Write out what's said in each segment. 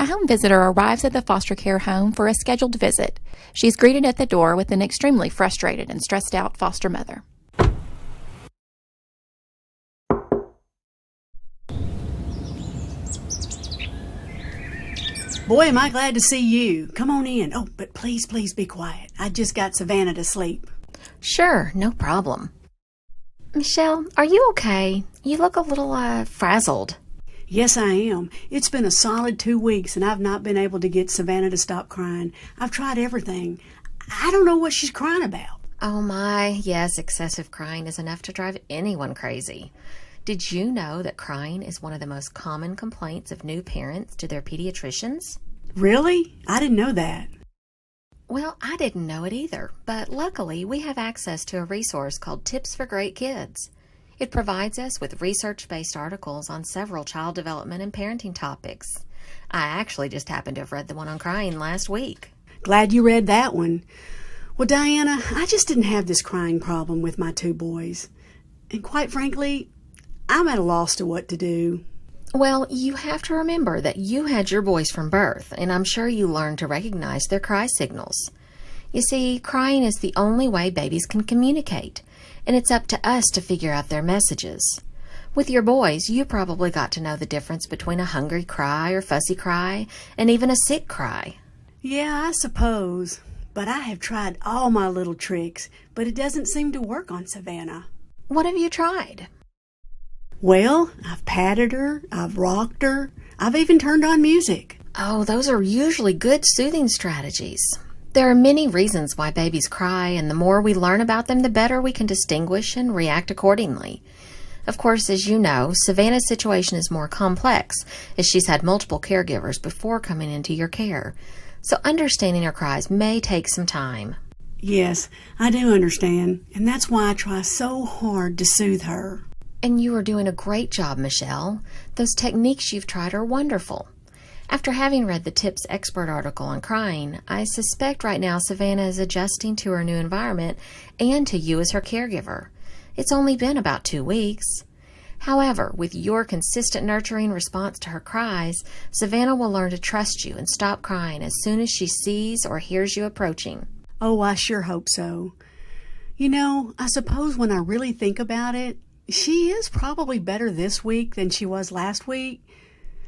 A home visitor arrives at the foster care home for a scheduled visit. She's greeted at the door with an extremely frustrated and stressed out foster mother. Boy, am I glad to see you. Come on in. Oh, but please be quiet. I just got Savannah to sleep. Sure, no problem. Michelle, are you okay? You look a little, frazzled. Yes, I am. It's been a solid 2 weeks, and I've not been able to get Savannah to stop crying. I've tried everything. I don't know what she's crying about. Oh my, yes, excessive crying is enough to drive anyone crazy. Did you know that crying is one of the most common complaints of new parents to their pediatricians? Really? I didn't know that. Well, I didn't know it either, but luckily we have access to a resource called Tips for Great Kids. It provides us with research-based articles on several child development and parenting topics. I actually just happened to have read the one on crying last week. Glad you read that one. Well, Diana, I just didn't have this crying problem with my 2 boys. And quite frankly, I'm at a loss to what to do. Well, you have to remember that you had your boys from birth, and I'm sure you learned to recognize their cry signals. You see, crying is the only way babies can communicate, and it's up to us to figure out their messages. With your boys, you probably got to know the difference between a hungry cry or fussy cry, and even a sick cry. Yeah, I suppose. But I have tried all my little tricks, but it doesn't seem to work on Savannah. What have you tried? Well, I've patted her, I've rocked her, I've even turned on music. Oh, those are usually good soothing strategies. There are many reasons why babies cry, and the more we learn about them, the better we can distinguish and react accordingly. Of course, as you know, Savannah's situation is more complex, as she's had multiple caregivers before coming into your care. So understanding her cries may take some time. Yes, I do understand, and that's why I try so hard to soothe her. And you are doing a great job, Michelle. Those techniques you've tried are wonderful. After having read the Tips expert article on crying, I suspect right now Savannah is adjusting to her new environment and to you as her caregiver. It's only been about 2 weeks. However, with your consistent nurturing response to her cries, Savannah will learn to trust you and stop crying as soon as she sees or hears you approaching. Oh, I sure hope so. You know, I suppose when I really think about it, she is probably better this week than she was last week.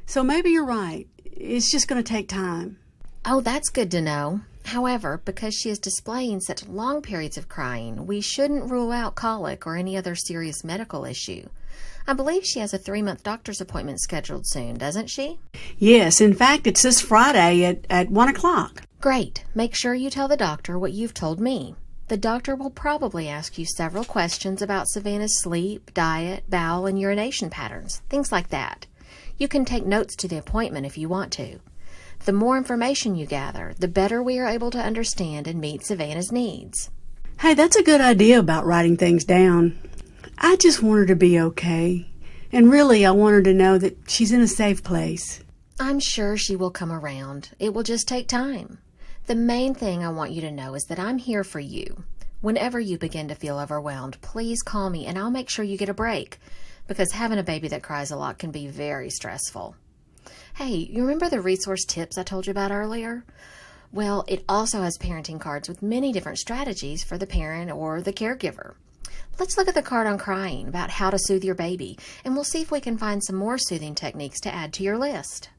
So maybe you're right. It's just going to take time. Oh, that's good to know. However, because she is displaying such long periods of crying, we shouldn't rule out colic or any other serious medical issue. I believe she has a 3-month doctor's appointment scheduled soon, doesn't she? Yes, in fact, it's this Friday at 1 o'clock. Great. Make sure you tell the doctor what you've told me. The doctor will probably ask you several questions about Savannah's sleep, diet, bowel, and urination patterns, things like that. You can take notes to the appointment if you want to. The more information you gather, the better we are able to understand and meet Savannah's needs. Hey, that's a good idea about writing things down. I just want her to be okay. And really, I want her to know that she's in a safe place. I'm sure she will come around. It will just take time. The main thing I want you to know is that I'm here for you. Whenever you begin to feel overwhelmed, please call me and I'll make sure you get a break, because having a baby that cries a lot can be very stressful. Hey, you remember the resource tips I told you about earlier? Well, it also has parenting cards with many different strategies for the parent or the caregiver. Let's look at the card on crying about how to soothe your baby, and we'll see if we can find some more soothing techniques to add to your list.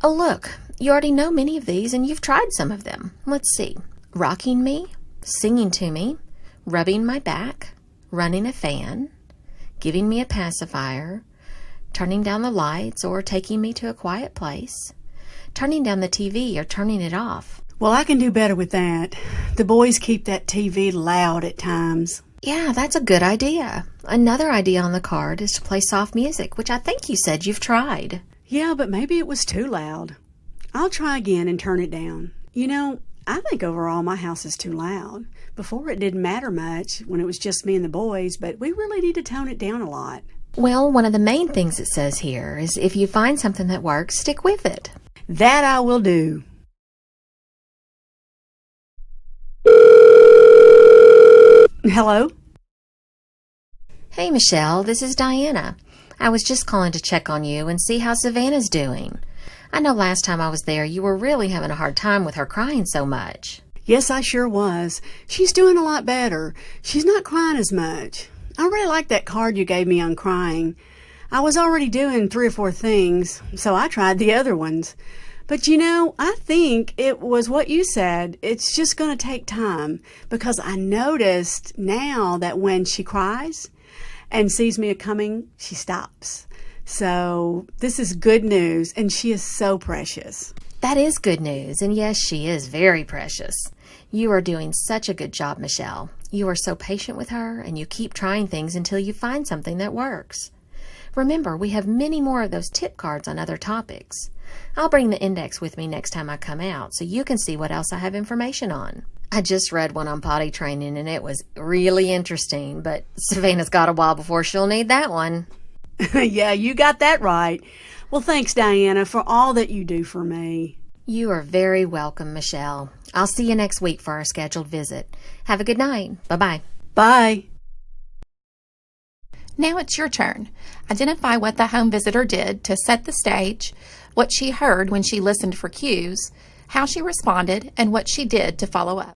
Oh, look, you already know many of these and you've tried some of them. Let's see. Rocking me, singing to me, rubbing my back, running a fan, giving me a pacifier, turning down the lights or taking me to a quiet place, turning down the TV or turning it off. Well, I can do better with that. The boys keep that TV loud at times. Yeah, that's a good idea. Another idea on the card is to play soft music, which I think you said you've tried. Yeah, but maybe it was too loud. I'll try again and turn it down. You know, I think overall my house is too loud. Before it didn't matter much when it was just me and the boys, but we really need to tone it down a lot. Well, one of the main things it says here is if you find something that works, stick with it. That I will do. Hello? Hey, Michelle, this is Diana. I was just calling to check on you and see how Savannah's doing. I know last time I was there you were really having a hard time with her crying so much. Yes, I sure was. She's doing a lot better. She's not crying as much. I really like that card you gave me on crying. I was already doing 3 or 4 things, so I tried the other ones. But I think it was what you said. It's just going to take time, because I noticed now that when she cries and sees me coming, she stops. So this is good news, and she is so precious. That is good news, and yes, she is very precious. You are doing such a good job, Michelle. You are so patient with her, and you keep trying things until you find something that works. Remember, we have many more of those tip cards on other topics. I'll bring the index with me next time I come out so you can see what else I have information on. I just read one on potty training, and it was really interesting, but Savannah's got a while before she'll need that one. Yeah, you got that right. Well, thanks, Diana, for all that you do for me. You are very welcome, Michelle. I'll see you next week for our scheduled visit. Have a good night. Bye-bye. Bye. Now it's your turn. Identify what the home visitor did to set the stage, what she heard when she listened for cues, how she responded, and what she did to follow up.